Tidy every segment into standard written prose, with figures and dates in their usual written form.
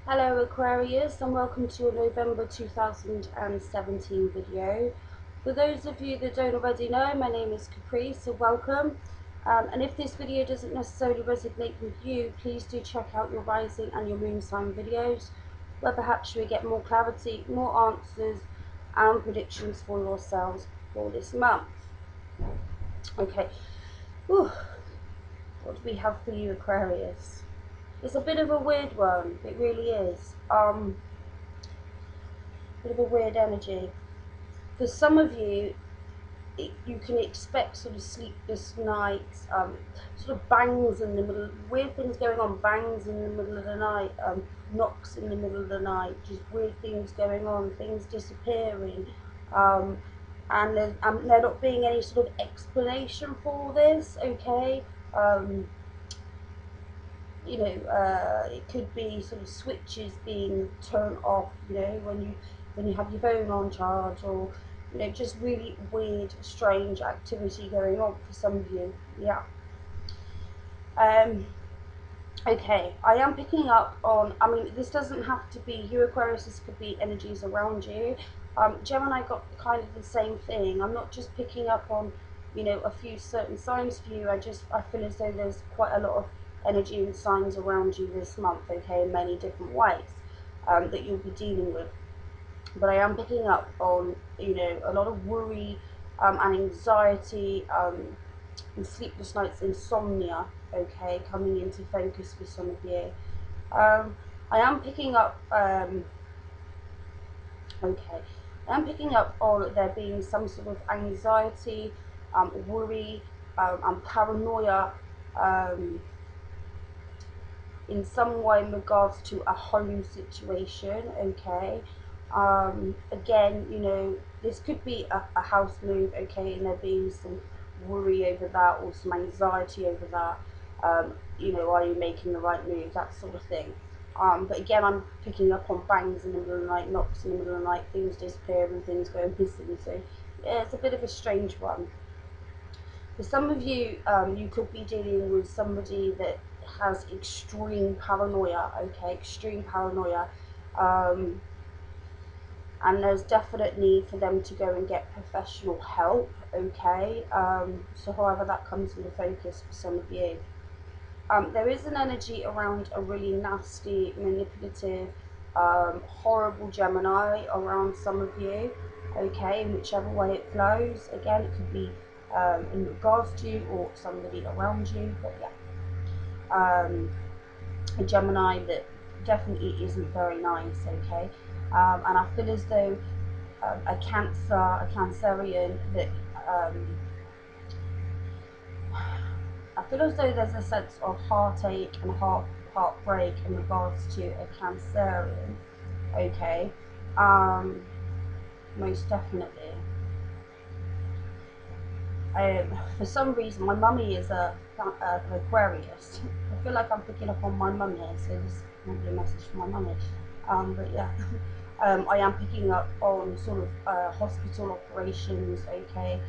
Hello Aquarius, and welcome to your November 2017 video. For those of you that don't already know, my name is Caprice, so welcome. And if this video doesn't necessarily resonate with you, please do check out your rising and your moon sign videos, where perhaps you will get more clarity, more answers and predictions for yourselves for this month. Okay, whew. What do we have for you, Aquarius? It's a bit of a weird one, it really is. Bit of a weird energy. For some of you, you can expect sort of sleepless nights, sort of bangs in the middle, weird things going on, bangs in the middle of the night, knocks in the middle of the night, just weird things going on, things disappearing, and there not being any sort of explanation for this, okay? It could be sort of switches being turned off, when you have your phone on charge, or just really weird, strange activity going on for some of you. Yeah. Okay, I am picking up on, this doesn't have to be you, Aquarius, this could be energies around you. Gemini got kind of the same thing. I'm not just picking up on, a few certain signs for you. I feel as though there's quite a lot of energy and signs around you this month, okay, in many different ways that you'll be dealing with. But I am picking up on, a lot of worry and anxiety, and sleepless nights, insomnia, okay, coming into focus for some of you. I am picking up, okay, I am picking up on there being some sort of anxiety, worry, and paranoia, in some way in regards to a home situation, okay. Again, this could be a house move, okay, and there being some worry over that, or some anxiety over that. Are you making the right move, that sort of thing. But again, I'm picking up on bangs in the middle of the night, knocks in the middle of the night, things disappearing, things going missing. So yeah, it's a bit of a strange one. For some of you, you could be dealing with somebody that has extreme paranoia, okay, extreme paranoia, and there's definite need for them to go and get professional help, okay. So however that comes into focus for some of you. There is an energy around a really nasty, manipulative, horrible Gemini around some of you, okay, in whichever way it flows. Again, it could be in regards to you or somebody around you, but yeah. A Gemini that definitely isn't very nice, okay. And I feel as though a Cancerian that I feel as though there's a sense of heartache and heartbreak in regards to a Cancerian, okay. Most definitely. For some reason, my mummy is an Aquarius. I feel like I'm picking up on my mum here, so this might be a message for my mummy. But yeah, I am picking up on sort of hospital operations, okay,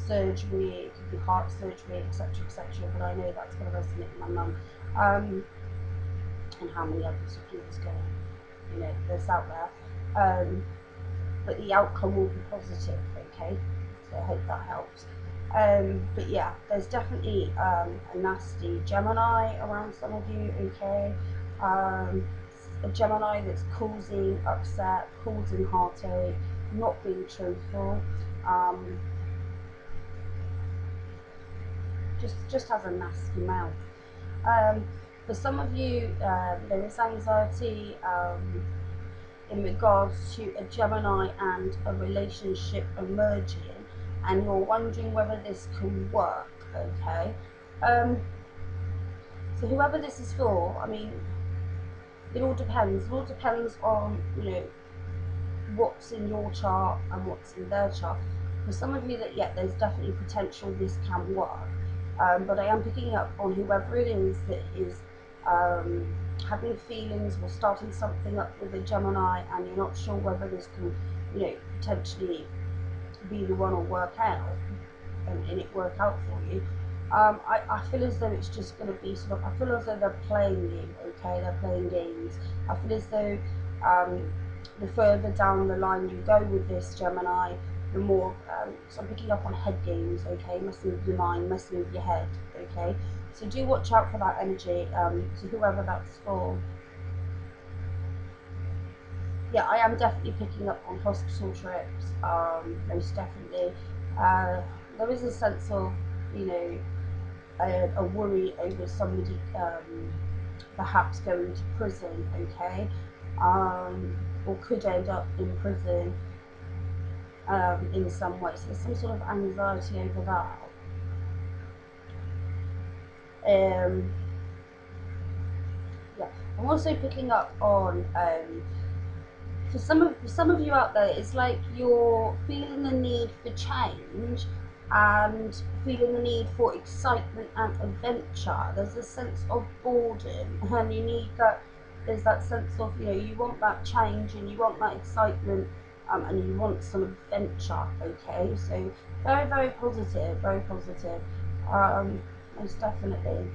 surgery, it could be heart surgery, etc., etc. But I know that's going to resonate with my mum, and how many others of you is going, that's out there. But the outcome will be positive, okay. So I hope that helps. But yeah, there's definitely a nasty Gemini around some of you, okay. A Gemini that's causing upset, causing heartache, not being truthful, just has a nasty mouth. For some of you, there is anxiety in regards to a Gemini and a relationship emerging, and you're wondering whether this can work, okay. So whoever this is for, it all depends. It all depends on, what's in your chart and what's in their chart. For some of you that, yeah, there's definitely potential this can work. But I am picking up on whoever it is that is having feelings or starting something up with a Gemini, and you're not sure whether this can, potentially be the one or work out, and it work out for you. I feel as though it's just going to be sort of, I feel as though they're playing you, okay, they're playing games. I feel as though the further down the line you go with this, Gemini, the more, so I'm picking up on head games, okay, messing with your mind, messing with your head, okay, so do watch out for that energy, so whoever that's for. Yeah, I am definitely picking up on hospital trips, most definitely. There is a sense of, you know, a worry over somebody perhaps going to prison, okay, or could end up in prison in some way. So there's some sort of anxiety over that. Yeah, I'm also picking up on for some of you out there, it's like you're feeling the need for change and feeling the need for excitement and adventure. There's a sense of boredom, and you need that. There's that sense of, you know, you want that change and you want that excitement, and you want some adventure. Okay, so very, very positive, very positive. Most definitely,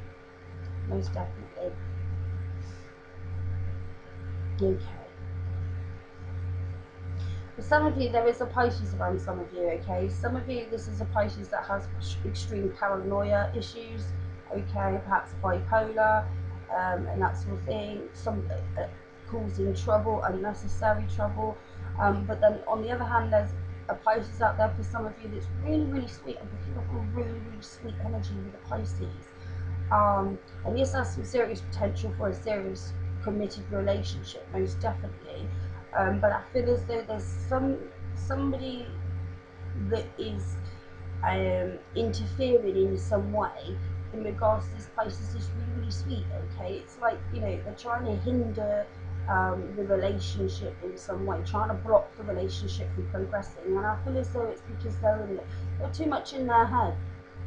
most definitely. Okay. For some of you, there is a Pisces around some of you, okay? Some of you, this is a Pisces that has extreme paranoia issues, okay? Perhaps bipolar, and that sort of thing. Some causing trouble, unnecessary trouble. But then on the other hand, there's a Pisces out there for some of you that's really, really sweet. I'm picking up a really, really sweet energy with the Pisces. And yes, there's some serious potential for a serious committed relationship, most definitely. But I feel as though there's somebody that is interfering in some way in regards to this place. Is just really, really sweet, okay? It's like, you know, they're trying to hinder the relationship in some way, trying to block the relationship from progressing, and I feel as though it's because they're too much in their head.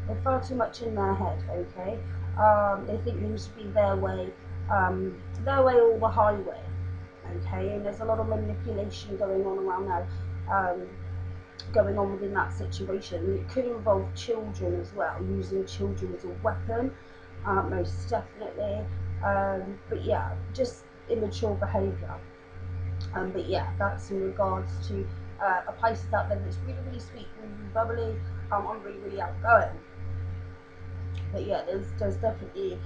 They're far too much in their head, okay? They think things should be their way or the highway, okay? And there's a lot of manipulation going on around now, going on within that situation. It could involve children as well, using children as a weapon, most definitely. But yeah, just immature behaviour. But yeah, that's in regards to a Pisces out there that's really, really sweet, really, really bubbly, and really, really outgoing. But yeah, there's definitely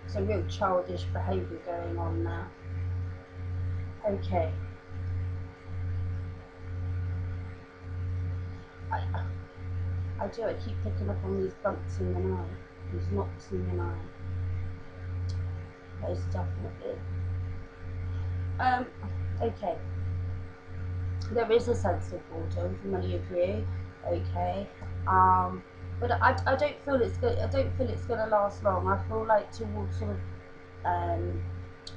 some real childish behaviour going on now. Okay. I, I do, I keep picking up on these bumps in the night, these knocks in the night. Most definitely. Okay. There is a sense of boredom for many of you, okay. But I don't feel it's good. I don't feel it's going to last long. I feel like towards sort of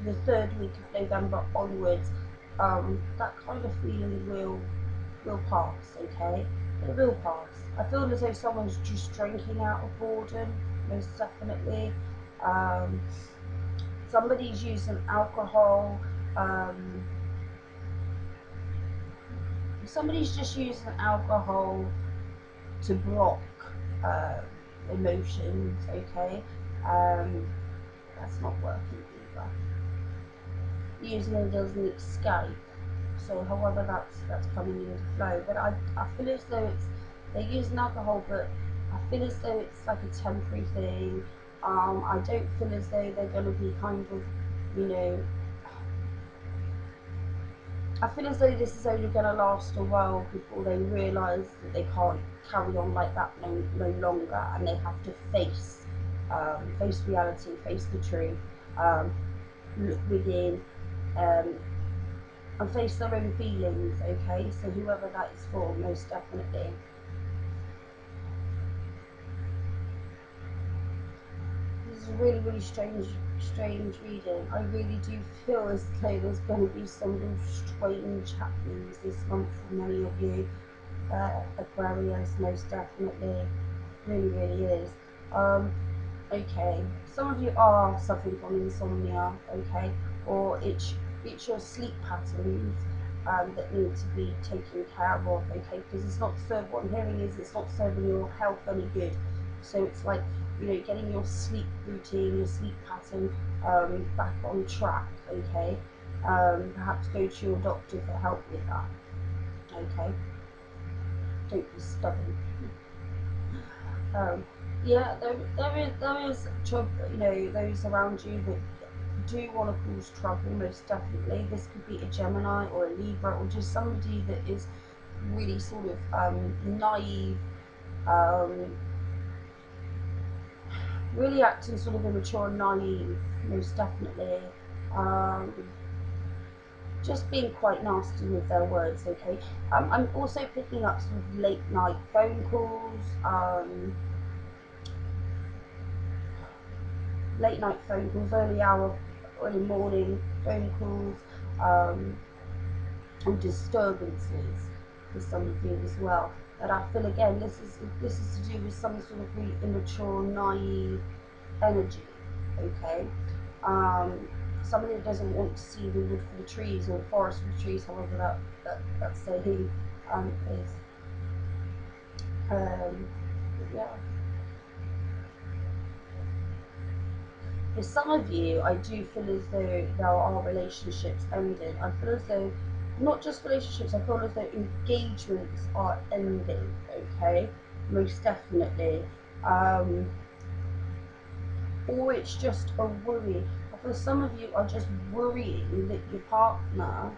the third week of November onwards, that kind of feeling will pass, okay? It will pass. I feel as though someone's just drinking out of boredom, most definitely. Somebody's using alcohol. Somebody's just using alcohol to block emotions, okay? That's not working either. Using it as an escape. So however that's coming into flow. But I feel as though they're using alcohol, but I feel as though it's like a temporary thing. I don't feel as though they're going to be kind of, you know, I feel as though this is only going to last a while before they realise that they can't carry on like that no longer, and they have to face reality, face the truth, look within, and face their own feelings, okay? So whoever that is for, most definitely. This is a really, really strange reading. I really do feel as though there's going to be some real strange happenings this month for many of you. Aquarius, most definitely. Really, really is. Okay, some of you are suffering from insomnia, okay, or it's your sleep patterns. that need to be taken care of, okay, because it's not serving, what I'm hearing is it's not serving your health any good. So it's like, you know, getting your sleep routine, your sleep pattern back on track, okay. Perhaps go to your doctor for help with that, okay. Don't be stubborn. Yeah, there is trouble, you know, those around you that do want to cause trouble, most definitely. This could be a Gemini or a Libra, or just somebody that is really sort of naive, um, really acting sort of immature and naive, most definitely. Um, just being quite nasty with their words, okay. I'm also picking up sort of late night phone calls, late night phone calls, early morning phone calls, and disturbances for some of you as well. But I feel again this is to do with some sort of really immature, naive energy. Okay, somebody that doesn't want to see the wood for the trees or the forest for the trees, however that saying is. Yeah. For some of you, I do feel as though there are relationships ending. I feel as though, not just relationships, I feel as though engagements are ending, okay? Most definitely. Or it's just a worry. I feel some of you are just worrying that your partner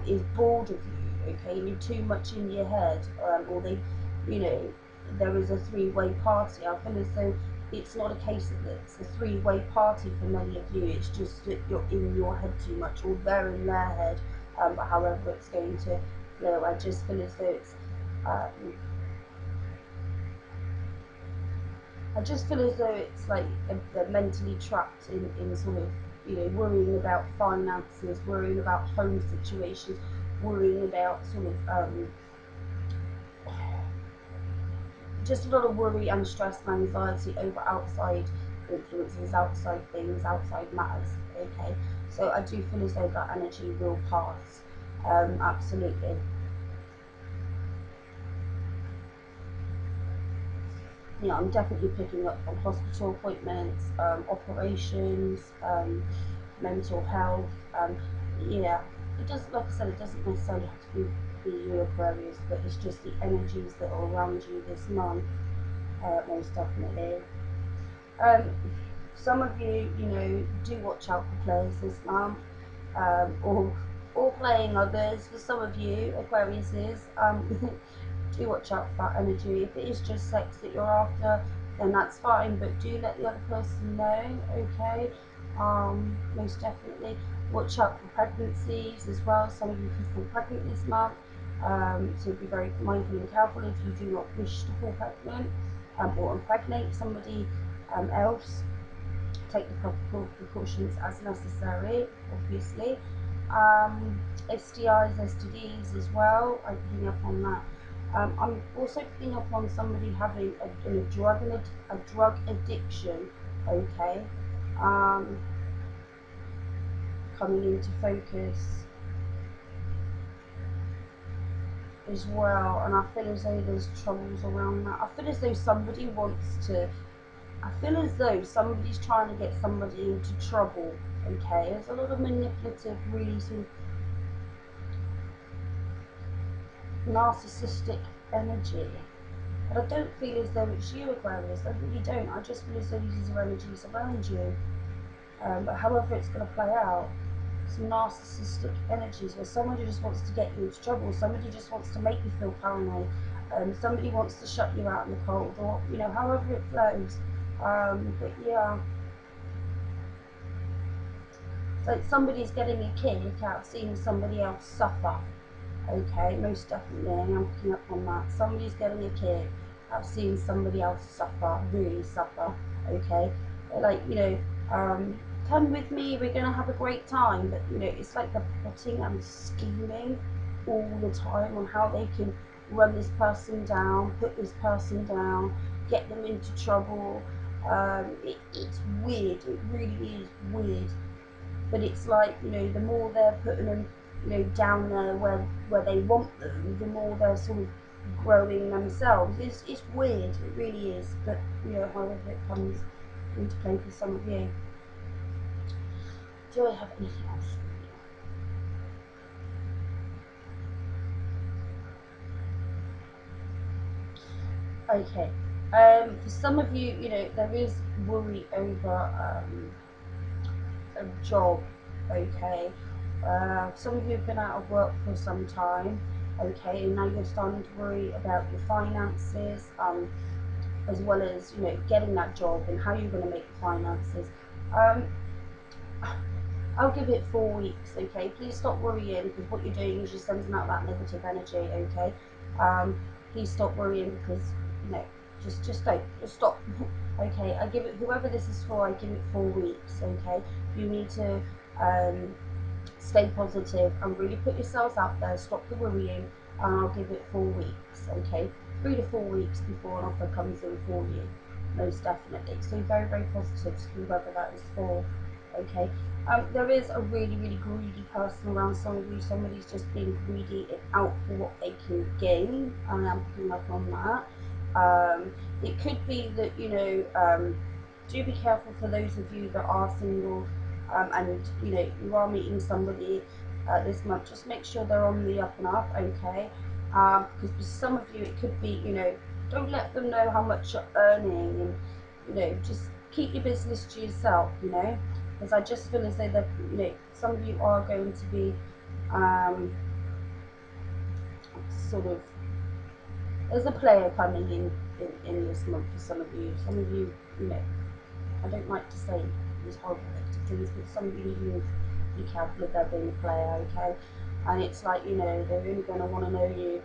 is bored of you, okay? You're too much in your head, or they, you know, there is a three-way party. I feel as though it's not a case of it's a three-way party for many of you. It's just that you're in your head too much, or they're in their head. But however it's going to flow, I just feel as though it's. I just feel as though it's like they're mentally trapped in sort of, you know, worrying about finances, worrying about home situations, worrying about sort of just a lot of worry and stress and anxiety over outside influences, outside things, outside matters. Okay, so I do feel as though that energy will pass. Absolutely. Yeah, I'm definitely picking up on hospital appointments, operations, mental health. Yeah, it doesn't, like I said, it doesn't necessarily have to be you Aquarius, but it's just the energies that are around you this month, most definitely. Um, some of you, you know, do watch out for players this month, or playing others. For some of you, Aquariuses, do watch out for that energy. If it is just sex that you're after, then that's fine, but do let the other person know, okay? Most definitely. Watch out for pregnancies as well. Some of you can fall pregnant this month, so be very mindful and careful if you do not wish to fall pregnant, or impregnate somebody else. Take the proper precautions as necessary, obviously. STIs, STDs as well, I'm picking up on that. I'm also picking up on somebody having a drug addiction, okay, coming into focus as well, and I feel as though there's troubles around that. I feel as though somebody wants to, I feel as though somebody's trying to get somebody into trouble, okay. There's a lot of manipulative, really sort of narcissistic energy. But I don't feel as though it's you, Aquarius. I really don't. I just feel as though these are energies around you. But however it's going to play out, some narcissistic energies where somebody just wants to get you into trouble. Somebody just wants to make you feel paranoid. Somebody wants to shut you out in the cold, or, you know, however it flows. But yeah, it's like somebody's getting a kick out of seeing somebody else suffer. Okay, most definitely, I'm picking up on that. Somebody's getting a kick. I've seen somebody else suffer, really suffer. Okay, they're like, you know, come with me, we're gonna have a great time. But you know, it's like they're plotting and scheming all the time on how they can run this person down, put this person down, get them into trouble. It's weird. It really is weird. But it's like, you know, the more they're putting them, you know, down there where they want them, the more they're sort of growing themselves. It's weird, it really is, but you know, however it comes into play for some of you. Do I have anything else? Okay. For some of you, you know, there is worry over a job. Okay. Some of you have been out of work for some time. Okay, and now you're starting to worry about your finances, as well as, you know, getting that job and how you're going to make the finances. Um, I'll give it 4 weeks, okay? Please stop worrying, because what you're doing is you're sending out that negative energy, okay? Please stop worrying, because, you know, just don't, just stop. Okay, I give it, whoever this is for, I give it 4 weeks, okay? You need to stay positive and really put yourselves out there, stop the worrying, and I'll give it 4 weeks, okay? 3 to 4 weeks before an offer comes in for you, most definitely. So very, very positive to whoever that is for, okay? There is a really, really greedy person around some of you. Somebody's just being greedy and out for what they can gain. I am picking up on that. It could be that, you know, do be careful for those of you that are single, and, you know, you are meeting somebody this month. Just make sure they're on the up and up, okay? Because for some of you, it could be, you know, don't let them know how much you're earning, and, you know, just keep your business to yourself, you know? Because I just feel as though that, you know, some of you are going to be sort of, there's a player coming in this month for some of you. Some of you, you know, I don't like to say these horrible things, but some of you be careful of there being a player, okay? And it's like, you know, they're only going to want to know you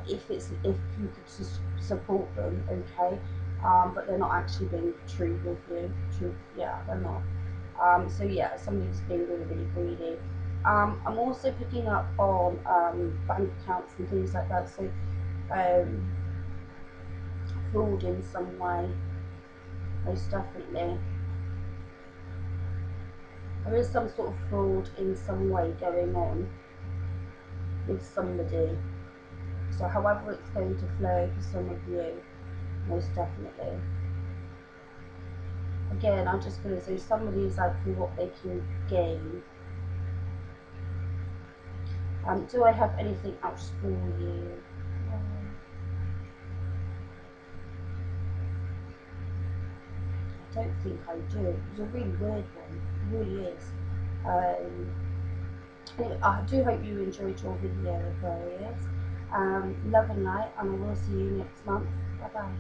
if you could support them, okay? But they're not actually being true with you. True, yeah, they're not. So yeah, somebody's being really, really greedy. I'm also picking up on bank accounts and things like that. So fraud in some way, most definitely. There is some sort of fraud in some way going on with somebody. So however it's going to flow for some of you, most definitely. Again, I'm just going to say somebody is out for what they can gain. Do I have anything else for you? I don't think I do. It's a really weird one. It really is. Anyway, I do hope you enjoyed your video, Aquarius. Love and light, and I will see you next month. Bye bye.